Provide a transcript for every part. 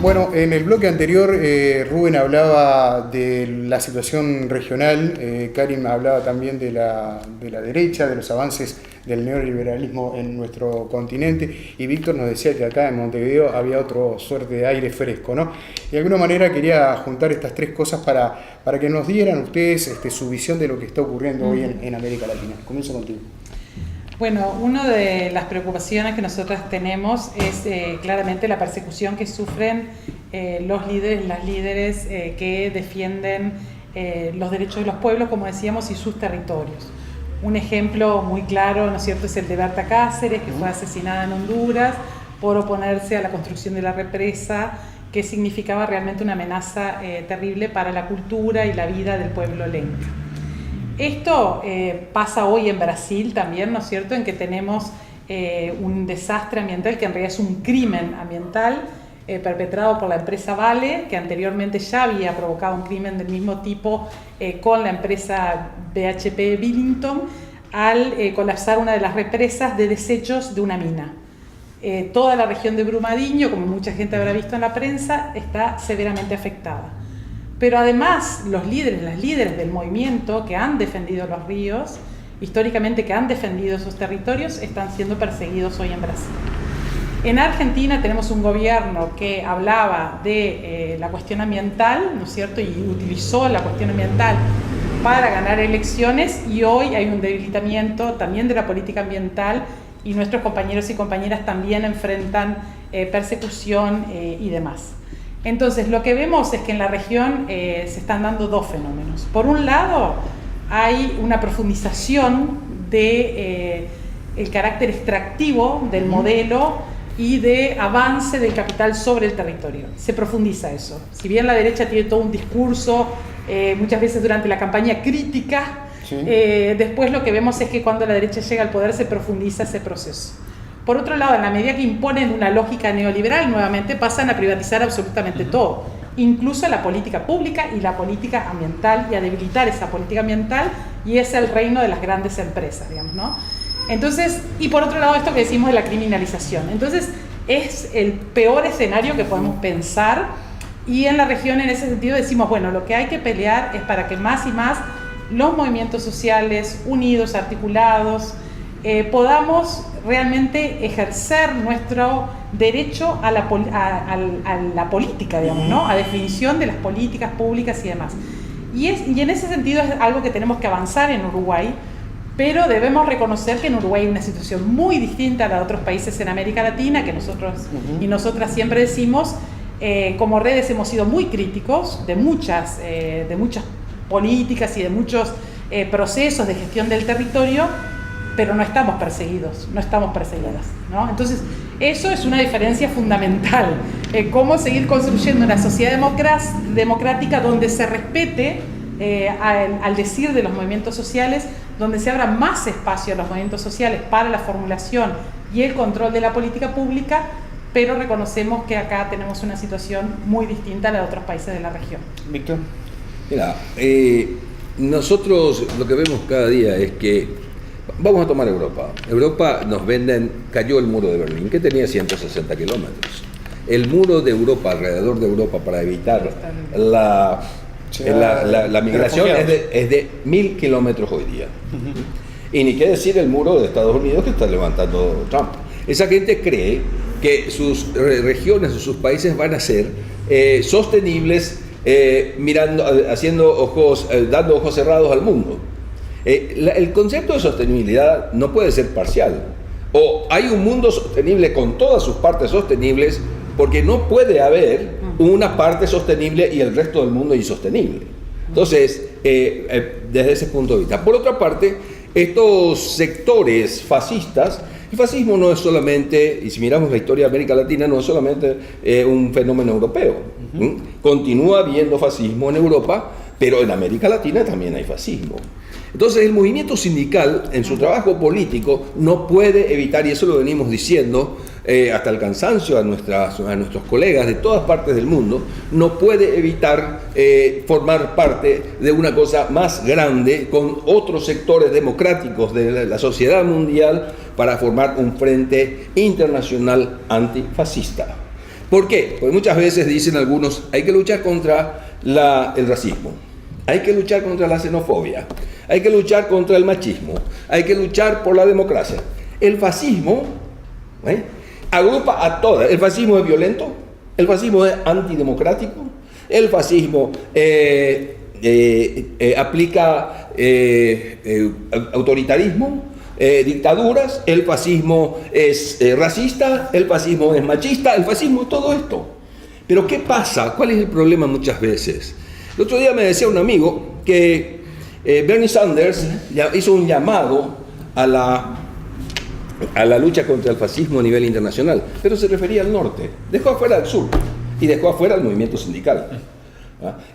Bueno, en el bloque anterior Rubén hablaba de la situación regional, Karim hablaba también de la derecha, de los avances del neoliberalismo en nuestro continente, y Víctor nos decía que acá en Montevideo había otra suerte de aire fresco, ¿no? Y de alguna manera quería juntar estas tres cosas para que nos dieran ustedes su visión de lo que está ocurriendo hoy en América Latina. Comienzo contigo. Bueno, una de las preocupaciones que nosotras tenemos es claramente la persecución que sufren los líderes, las líderes que defienden los derechos de los pueblos, como decíamos, y sus territorios. Un ejemplo muy claro, ¿no es cierto?, es el de Berta Cáceres, que fue asesinada en Honduras por oponerse a la construcción de la represa, que significaba realmente una amenaza terrible para la cultura y la vida del pueblo lenca. Esto pasa hoy en Brasil también, ¿no es cierto?, en que tenemos un desastre ambiental que en realidad es un crimen ambiental perpetrado por la empresa Vale, que anteriormente ya había provocado un crimen del mismo tipo con la empresa BHP Billington al colapsar una de las represas de desechos de una mina. Toda la región de Brumadinho, como mucha gente habrá visto en la prensa, está severamente afectada. Pero además los líderes, las líderes del movimiento que han defendido los ríos, históricamente que han defendido esos territorios, están siendo perseguidos hoy en Brasil. En Argentina tenemos un gobierno que hablaba de la cuestión ambiental, ¿no es cierto?, y utilizó la cuestión ambiental para ganar elecciones, y hoy hay un debilitamiento también de la política ambiental, y nuestros compañeros y compañeras también enfrentan persecución y demás. Entonces, lo que vemos es que en la región se están dando dos fenómenos. Por un lado, hay una profundización de el carácter extractivo del modelo y de avance del capital sobre el territorio. Se profundiza eso. Si bien la derecha tiene todo un discurso, muchas veces durante la campaña crítica, sí, después lo que vemos es que cuando la derecha llega al poder se profundiza ese proceso. Por otro lado, en la medida que imponen una lógica neoliberal, nuevamente pasan a privatizar absolutamente todo, incluso la política pública y la política ambiental, y a debilitar esa política ambiental, y es el reino de las grandes empresas, digamos, ¿no? Entonces, y por otro lado, esto que decimos de la criminalización. Entonces, es el peor escenario que podemos pensar, y en la región, en ese sentido, decimos, bueno, lo que hay que pelear es para que más y más los movimientos sociales, unidos, articulados, podamos realmente ejercer nuestro derecho a la política, digamos, ¿no?, a definición de las políticas públicas y demás. Y en ese sentido es algo que tenemos que avanzar en Uruguay, pero debemos reconocer que en Uruguay hay una situación muy distinta a la de otros países en América Latina, que nosotros y nosotras siempre decimos, como redes hemos sido muy críticos de muchas políticas y de muchos procesos de gestión del territorio, pero no estamos perseguidos, no estamos perseguidas, ¿no? Entonces, eso es una diferencia fundamental. Cómo seguir construyendo una sociedad democrática donde se respete al decir de los movimientos sociales, donde se abra más espacio a los movimientos sociales para la formulación y el control de la política pública, pero reconocemos que acá tenemos una situación muy distinta a la de otros países de la región. Víctor. Mira, nosotros lo que vemos cada día es que vamos a tomar Europa. Europa nos venden, cayó el muro de Berlín, que tenía 160 kilómetros. El muro de Europa, alrededor de Europa, para evitar la migración es de 1000 kilómetros hoy día. Y ni qué decir el muro de Estados Unidos que está levantando Trump. Esa gente cree que sus regiones o sus países van a ser sostenibles, dando ojos cerrados al mundo. El concepto de sostenibilidad no puede ser parcial. O hay un mundo sostenible con todas sus partes sostenibles, porque no puede haber una parte sostenible y el resto del mundo insostenible. Entonces, desde ese punto de vista. Por otra parte, estos sectores fascistas, el fascismo no es solamente, y si miramos la historia de América Latina, no es solamente un fenómeno europeo. Continúa habiendo fascismo en Europa, pero en América Latina también hay fascismo. Entonces el movimiento sindical en su trabajo político no puede evitar, y eso lo venimos diciendo hasta el cansancio a nuestros colegas de todas partes del mundo, no puede evitar formar parte de una cosa más grande con otros sectores democráticos de la sociedad mundial para formar un frente internacional antifascista. ¿Por qué? Porque muchas veces dicen algunos, hay que luchar contra el racismo, hay que luchar contra la xenofobia, hay que luchar contra el machismo, hay que luchar por la democracia. El fascismo agrupa a todas. El fascismo es violento, el fascismo es antidemocrático, el fascismo aplica autoritarismo, dictaduras, el fascismo es racista, el fascismo es machista, el fascismo es todo esto. Pero ¿qué pasa? ¿Cuál es el problema muchas veces? El otro día me decía un amigo que Bernie Sanders hizo un llamado a la lucha contra el fascismo a nivel internacional, pero se refería al norte, dejó afuera al sur y dejó afuera al movimiento sindical.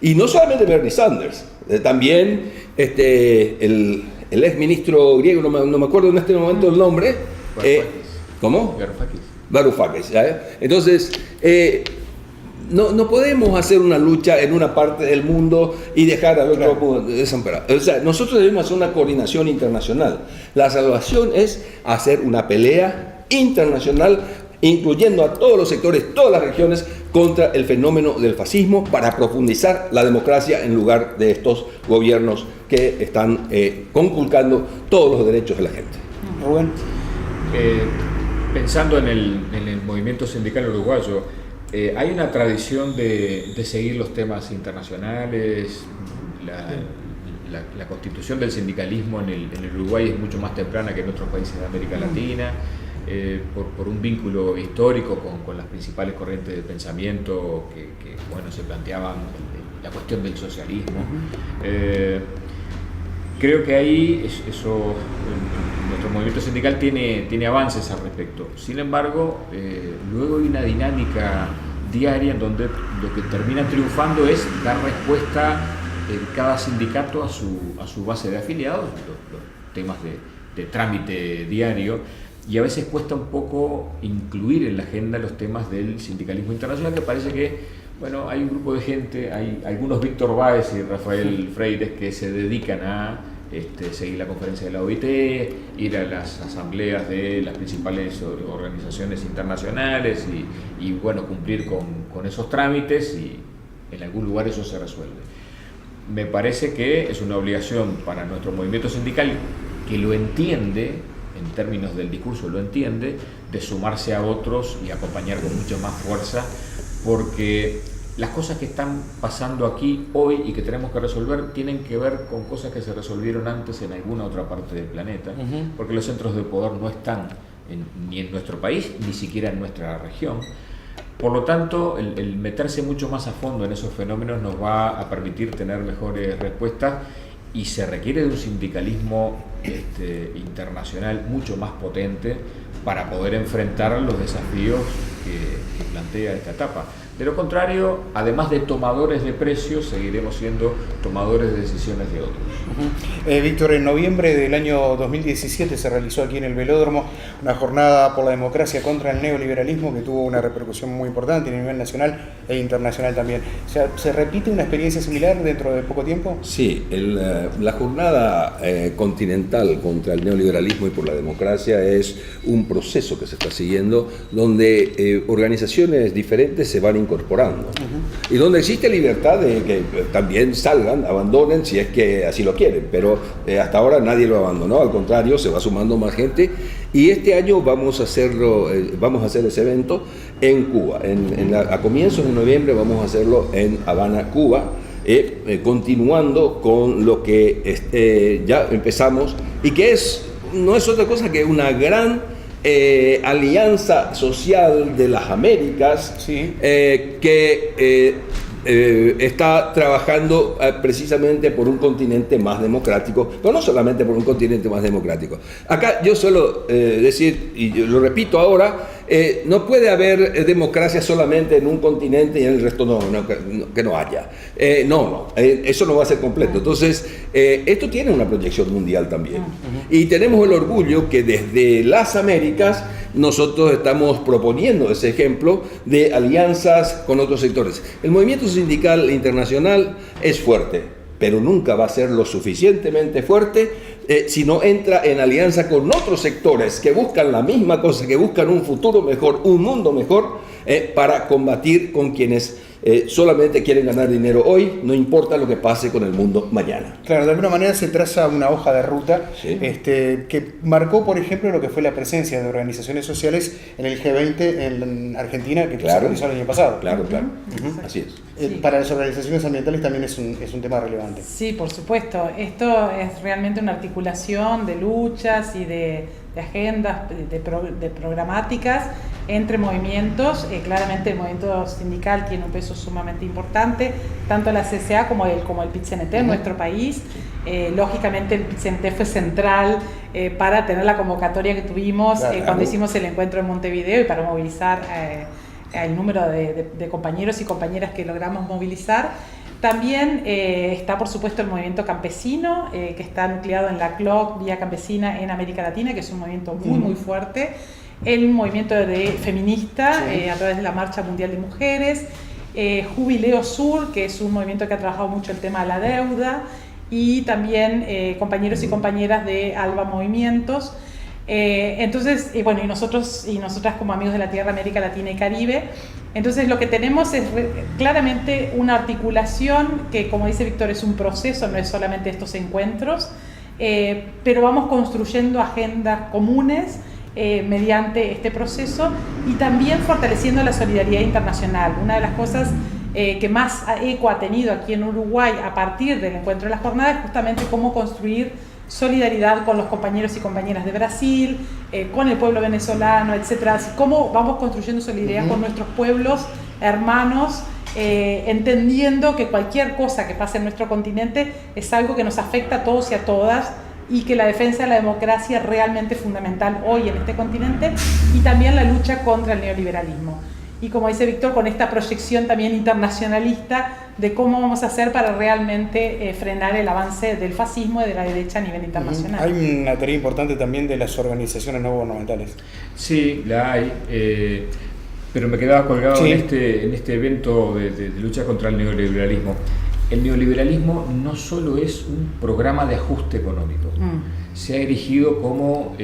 Y no solamente Bernie Sanders, también el ex ministro griego, no me acuerdo en este momento el nombre. ¿Cómo? Varoufakis. Entonces, no podemos hacer una lucha en una parte del mundo y dejar al otro desamparado. O sea, nosotros debemos hacer una coordinación internacional. La salvación es hacer una pelea internacional, incluyendo a todos los sectores, todas las regiones, contra el fenómeno del fascismo, para profundizar la democracia en lugar de estos gobiernos que están conculcando todos los derechos de la gente. Rubén. Pensando en el movimiento sindical uruguayo, hay una tradición de seguir los temas internacionales. La constitución del sindicalismo en el Uruguay es mucho más temprana que en otros países de América Latina, por un vínculo histórico con las principales corrientes de pensamiento que se planteaban la cuestión del socialismo. Creo que ahí nuestro movimiento sindical tiene avances al respecto. Sin embargo, luego hay una dinámica diaria en donde lo que termina triunfando es dar respuesta en cada sindicato a su base de afiliados, los temas de trámite diario, y a veces cuesta un poco incluir en la agenda los temas del sindicalismo internacional, que parece que hay un grupo de gente, hay algunos Víctor Báez y Rafael Freires que se dedican a seguir la conferencia de la OIT, ir a las asambleas de las principales organizaciones internacionales y cumplir con esos trámites, y en algún lugar eso se resuelve. Me parece que es una obligación para nuestro movimiento sindical, que lo entiende, en términos del discurso lo entiende, de sumarse a otros y acompañar con mucha más fuerza, porque las cosas que están pasando aquí hoy y que tenemos que resolver tienen que ver con cosas que se resolvieron antes en alguna otra parte del planeta, porque los centros de poder no están ni en nuestro país, ni siquiera en nuestra región. Por lo tanto, el meterse mucho más a fondo en esos fenómenos nos va a permitir tener mejores respuestas, y se requiere de un sindicalismo internacional mucho más potente para poder enfrentar los desafíos que plantea esta etapa. De lo contrario, además de tomadores de precios, seguiremos siendo tomadores de decisiones de otros. Víctor, en noviembre del año 2017 se realizó aquí en el Velódromo una jornada por la democracia contra el neoliberalismo que tuvo una repercusión muy importante a nivel nacional e internacional también. O sea, ¿se repite una experiencia similar dentro de poco tiempo? Sí, la jornada continental contra el neoliberalismo y por la democracia es un proceso que se está siguiendo, donde organizaciones diferentes se van incorporando, y donde existe libertad de que también salgan, abandonen si es que así lo quieren, pero hasta ahora nadie lo abandonó, al contrario, se va sumando más gente, y este año vamos a hacer ese evento en Cuba, a comienzos de noviembre vamos a hacerlo en Habana, Cuba, continuando con lo que ya empezamos, y que no es otra cosa que una gran alianza social de las Américas, sí, que está trabajando precisamente por un continente más democrático, pero no solamente por un continente más democrático. Acá yo suelo decir, y yo lo repito ahora, no puede haber democracia solamente en un continente y en el resto que no haya. Eso no va a ser completo. Entonces, esto tiene una proyección mundial también. Y tenemos el orgullo que desde las Américas nosotros estamos proponiendo ese ejemplo de alianzas con otros sectores. El movimiento sindical internacional es fuerte, pero nunca va a ser lo suficientemente fuerte sino entra en alianza con otros sectores que buscan la misma cosa, que buscan un futuro mejor, un mundo mejor, para combatir con quienes solamente quieren ganar dinero hoy, no importa lo que pase con el mundo mañana. Claro, de alguna manera se traza una hoja de ruta, Sí. Que marcó, por ejemplo, lo que fue la presencia de organizaciones sociales en el G20 en Argentina, que se Claro. realizó el año pasado. Claro, claro. Así es. Sí. Para las organizaciones ambientales también es un tema relevante. Sí, por supuesto. Esto es realmente una articulación de luchas y de agendas, de programáticas entre movimientos. Claramente el movimiento sindical tiene un peso sumamente importante, tanto la CSA como el PIT-CNT en nuestro país. Lógicamente el PIT-CNT fue central para tener la convocatoria que tuvimos cuando hicimos el encuentro en Montevideo y para movilizar el número de compañeros y compañeras que logramos movilizar. También está, por supuesto, el movimiento campesino, que está nucleado en la CLOC, Vía Campesina en América Latina, que es un movimiento muy fuerte. El movimiento feminista, a través de la Marcha Mundial de Mujeres. Jubileo Sur, que es un movimiento que ha trabajado mucho el tema de la deuda. Y también compañeros y compañeras de ALBA Movimientos. Entonces, y nosotros y nosotras como Amigos de la Tierra, América Latina y Caribe. Entonces lo que tenemos es claramente una articulación que, como dice Víctor, es un proceso, no es solamente estos encuentros, pero vamos construyendo agendas comunes mediante este proceso y también fortaleciendo la solidaridad internacional. Una de las cosas que más eco ha tenido aquí en Uruguay a partir del encuentro de las jornadas es justamente cómo construir solidaridad con los compañeros y compañeras de Brasil, con el pueblo venezolano, etcétera. Cómo vamos construyendo solidaridad con nuestros pueblos hermanos, entendiendo que cualquier cosa que pase en nuestro continente es algo que nos afecta a todos y a todas, y que la defensa de la democracia es realmente fundamental hoy en este continente, y también la lucha contra el neoliberalismo. Y como dice Víctor, con esta proyección también internacionalista de cómo vamos a hacer para realmente frenar el avance del fascismo y de la derecha a nivel internacional. Hay una tarea importante también de las organizaciones no gubernamentales. Sí, la hay, pero me quedaba colgado en este evento de lucha contra el neoliberalismo. El neoliberalismo no solo es un programa de ajuste económico, se ha erigido como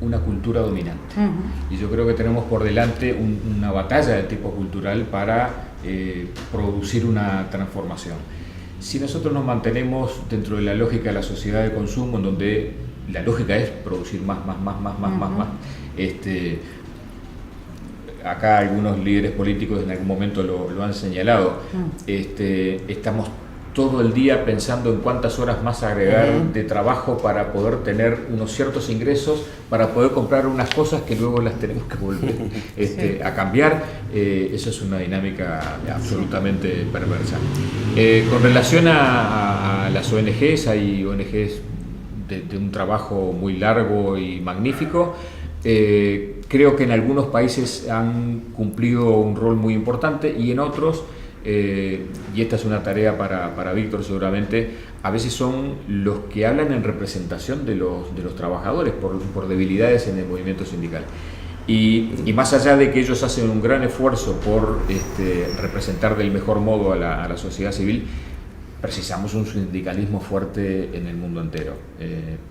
una cultura dominante. Y yo creo que tenemos por delante una batalla de tipo cultural para producir una transformación. Si nosotros nos mantenemos dentro de la lógica de la sociedad de consumo, en donde la lógica es producir más, acá algunos líderes políticos en algún momento lo han señalado, estamos todo el día pensando en cuántas horas más agregar de trabajo para poder tener unos ciertos ingresos, para poder comprar unas cosas que luego las tenemos que volver a cambiar. Eso es una dinámica absolutamente perversa. Con relación a las ONGs, hay ONGs de un trabajo muy largo y magnífico. Creo que en algunos países han cumplido un rol muy importante y en otros, y esta es una tarea para Víctor seguramente, a veces son los que hablan en representación de los trabajadores por debilidades en el movimiento sindical. Y más allá de que ellos hacen un gran esfuerzo por representar del mejor modo a la sociedad civil, precisamos un sindicalismo fuerte en el mundo entero,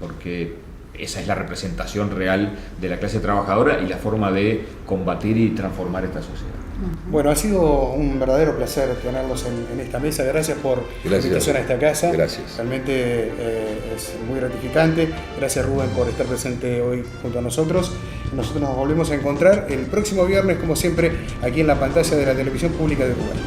porque esa es la representación real de la clase trabajadora y la forma de combatir y transformar esta sociedad. Bueno, ha sido un verdadero placer tenerlos en esta mesa. Gracias por la invitación a esta casa. Gracias. Realmente es muy gratificante. Gracias, Rubén, por estar presente hoy junto a nosotros. Nosotros nos volvemos a encontrar el próximo viernes, como siempre, aquí en la pantalla de la Televisión Pública de Uruguay.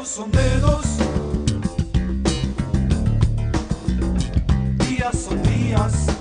Son dedos, días son días.